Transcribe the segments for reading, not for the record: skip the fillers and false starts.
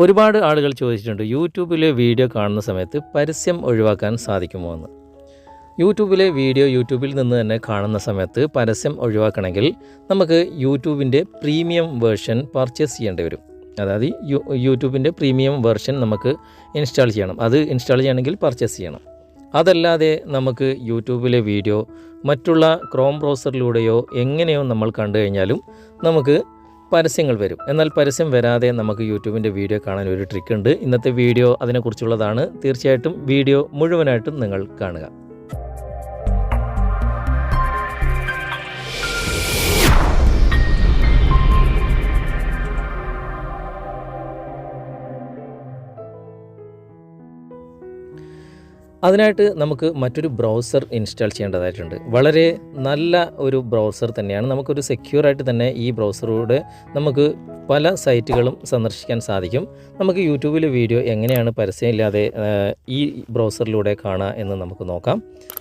ഒരുപാട് ആളുകൾ ചോദിച്ചിട്ടുണ്ട് യൂട്യൂബിലെ വീഡിയോ കാണുന്ന സമയത്ത് പരസ്യം ഒഴിവാക്കാൻ സാധിക്കുമോ എന്ന്. യൂട്യൂബിലെ വീഡിയോ യൂട്യൂബിൽ നിന്ന് തന്നെ കാണുന്ന സമയത്ത് പരസ്യം ഒഴിവാക്കണമെങ്കിൽ നമുക്ക് യൂട്യൂബിൻ്റെ പ്രീമിയം വേർഷൻ പർച്ചേസ് ചെയ്യേണ്ടി വരും. അതായത് യൂട്യൂബിൻ്റെ പ്രീമിയം വേർഷൻ നമുക്ക് ഇൻസ്റ്റാൾ ചെയ്യണം. അത് ഇൻസ്റ്റാൾ ചെയ്യണമെങ്കിൽ പർച്ചേസ് ചെയ്യണം. അതല്ലാതെ നമുക്ക് യൂട്യൂബിലെ വീഡിയോ മറ്റുള്ള ക്രോം ബ്രൗസറിലൂടെയോ എങ്ങനെയോ നമ്മൾ കണ്ടു കഴിഞ്ഞാലും നമുക്ക് പരസ്യങ്ങൾ വരും. എന്നാൽ പരസ്യം വരാതെ നമുക്ക് യൂട്യൂബിൻ്റെ വീഡിയോ കാണാൻ ഒരു ട്രിക്ക് ഉണ്ട്. ഇന്നത്തെ വീഡിയോ അതിനെക്കുറിച്ചുള്ളതാണ്. തീർച്ചയായിട്ടും വീഡിയോ മുഴുവനായിട്ടും നിങ്ങൾ കാണുക. അതിനായിട്ട് നമുക്ക് മറ്റൊരു ബ്രൗസർ ഇൻസ്റ്റാൾ ചെയ്യേണ്ടതായിട്ടുണ്ട്. വളരെ നല്ല ഒരു ബ്രൗസർ തന്നെയാണ്. നമുക്കൊരു സെക്യൂറായിട്ട് തന്നെ ഈ ബ്രൗസറിലൂടെ നമുക്ക് പല സൈറ്റുകളും സന്ദർശിക്കാൻ സാധിക്കും. നമുക്ക് യൂട്യൂബിലെ വീഡിയോ എങ്ങനെയാണ് പരസ്യമില്ലാതെ ഈ ബ്രൗസറിലൂടെ കാണുക എന്ന് നമുക്ക് നോക്കാം.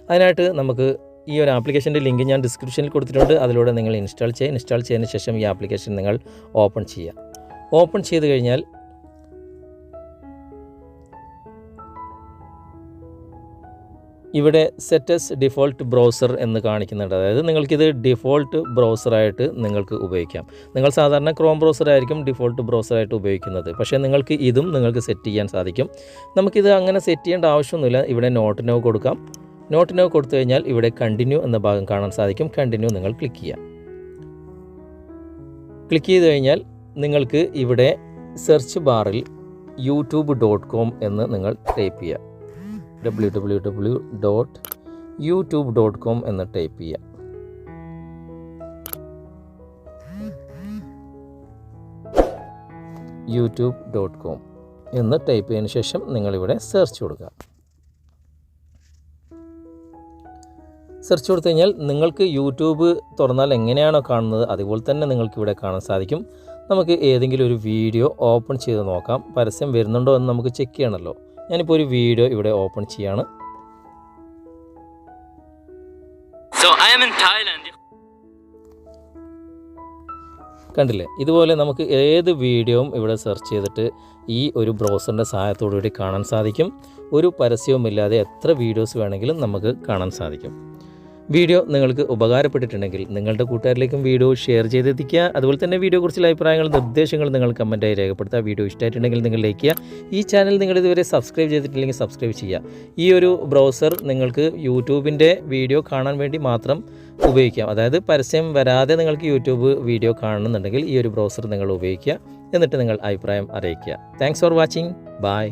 അതിനായിട്ട് നമുക്ക് ഈ ഒരു ആപ്ലിക്കേഷൻ്റെ ലിങ്ക് ഞാൻ ഡിസ്ക്രിപ്ഷനിൽ കൊടുത്തിട്ടുണ്ട്. അതിലൂടെ നിങ്ങൾ ഇൻസ്റ്റാൾ ചെയ്തതിന് ശേഷം ഈ ആപ്ലിക്കേഷൻ നിങ്ങൾ ഓപ്പൺ ചെയ്യുക. ഓപ്പൺ ചെയ്ത് കഴിഞ്ഞാൽ ഇവിടെ സെറ്റസ് ഡിഫോൾട്ട് ബ്രൗസർ എന്ന് കാണിക്കുന്നുണ്ട്. അതായത് നിങ്ങൾക്കിത് ഡിഫോൾട്ട് ബ്രൗസറായിട്ട് നിങ്ങൾക്ക് ഉപയോഗിക്കാം. നിങ്ങൾ സാധാരണ ക്രോം ബ്രൗസറായിരിക്കും ഡിഫോൾട്ട് ബ്രൗസറായിട്ട് ഉപയോഗിക്കുന്നത്. പക്ഷേ നിങ്ങൾക്ക് ഇതും നിങ്ങൾക്ക് സെറ്റ് ചെയ്യാൻ സാധിക്കും. നമുക്കിത് അങ്ങനെ സെറ്റ് ചെയ്യേണ്ട ആവശ്യമൊന്നുമില്ല. ഇവിടെ നോട്ട് നോ കൊടുക്കാം. നോട്ട് നോ കൊടുത്തു കഴിഞ്ഞാൽ ഇവിടെ കണ്ടിന്യൂ എന്ന ഭാഗം കാണാൻ സാധിക്കും. കണ്ടിന്യൂ നിങ്ങൾ ക്ലിക്ക് ചെയ്യാം. ക്ലിക്ക് ചെയ്ത് കഴിഞ്ഞാൽ നിങ്ങൾക്ക് ഇവിടെ സെർച്ച് ബാറിൽ youtube.com എന്ന് നിങ്ങൾ ടൈപ്പ് ചെയ്യുക. www.youtube.com എന്ന് ടൈപ്പ് ചെയ്യുക. youtube.com എന്ന് ടൈപ്പ് ചെയ്തതിന് ശേഷം നിങ്ങളിവിടെ സെർച്ച് കൊടുക്കുക. സെർച്ച് കൊടുത്തു കഴിഞ്ഞാൽ നിങ്ങൾക്ക് യൂട്യൂബ് തുറന്നാൽ എങ്ങനെയാണോ കാണുന്നത് അതുപോലെ തന്നെ നിങ്ങൾക്ക് ഇവിടെ കാണാൻ സാധിക്കും. നമുക്ക് ഏതെങ്കിലും ഒരു വീഡിയോ ഓപ്പൺ ചെയ്ത് നോക്കാം. പരസ്യം വരുന്നുണ്ടോ എന്ന് നമുക്ക് ചെക്ക് ചെയ്യണമല്ലോ. ഞാനിപ്പോൾ ഒരു വീഡിയോ ഇവിടെ ഓപ്പൺ ചെയ്യാണ്. കണ്ടില്ലേ? ഇതുപോലെ നമുക്ക് ഏത് വീഡിയോയും ഇവിടെ സെർച്ച് ചെയ്തിട്ട് ഈ ഒരു ബ്രൗസറിൻ്റെ സഹായത്തോടുകൂടി കാണാൻ സാധിക്കും. ഒരു പരസ്യവുമില്ലാതെ എത്ര വീഡിയോസ് വേണമെങ്കിലും നമുക്ക് കാണാൻ സാധിക്കും. വീഡിയോ നിങ്ങൾക്ക് ഉപകാരപ്പെട്ടിട്ടുണ്ടെങ്കിൽ നിങ്ങളുടെ കൂട്ടുകാരിലേക്കും വീഡിയോ ഷെയർ ചെയ്തെത്തിക്കുക. അതുപോലെ തന്നെ വീഡിയോയെക്കുറിച്ചുള്ള അഭിപ്രായങ്ങളും നിർദ്ദേശങ്ങളും നിങ്ങൾ കമൻറ്റായി രേഖപ്പെടുത്തുക. വീഡിയോ ഇഷ്ടമായിട്ടുണ്ടെങ്കിൽ നിങ്ങൾ ലൈക്ക് ചെയ്യുക. ഈ ചാനൽ നിങ്ങൾ ഇതുവരെ സബ്സ്ക്രൈബ് ചെയ്തിട്ടില്ലെങ്കിൽ സബ്സ്ക്രൈബ് ചെയ്യുക. ഈ ഒരു ബ്രൗസർ നിങ്ങൾക്ക് യൂട്യൂബിൻ്റെ വീഡിയോ കാണാൻ വേണ്ടി മാത്രം ഉപയോഗിക്കാം. അതായത് പരസ്യം വരാതെ നിങ്ങൾക്ക് യൂട്യൂബ് വീഡിയോ കാണുന്നുണ്ടെങ്കിൽ ഈ ഒരു ബ്രൗസർ നിങ്ങൾ ഉപയോഗിക്കുക. എന്നിട്ട് നിങ്ങൾ അഭിപ്രായം അറിയിക്കുക. Thanks for watching. ബൈ.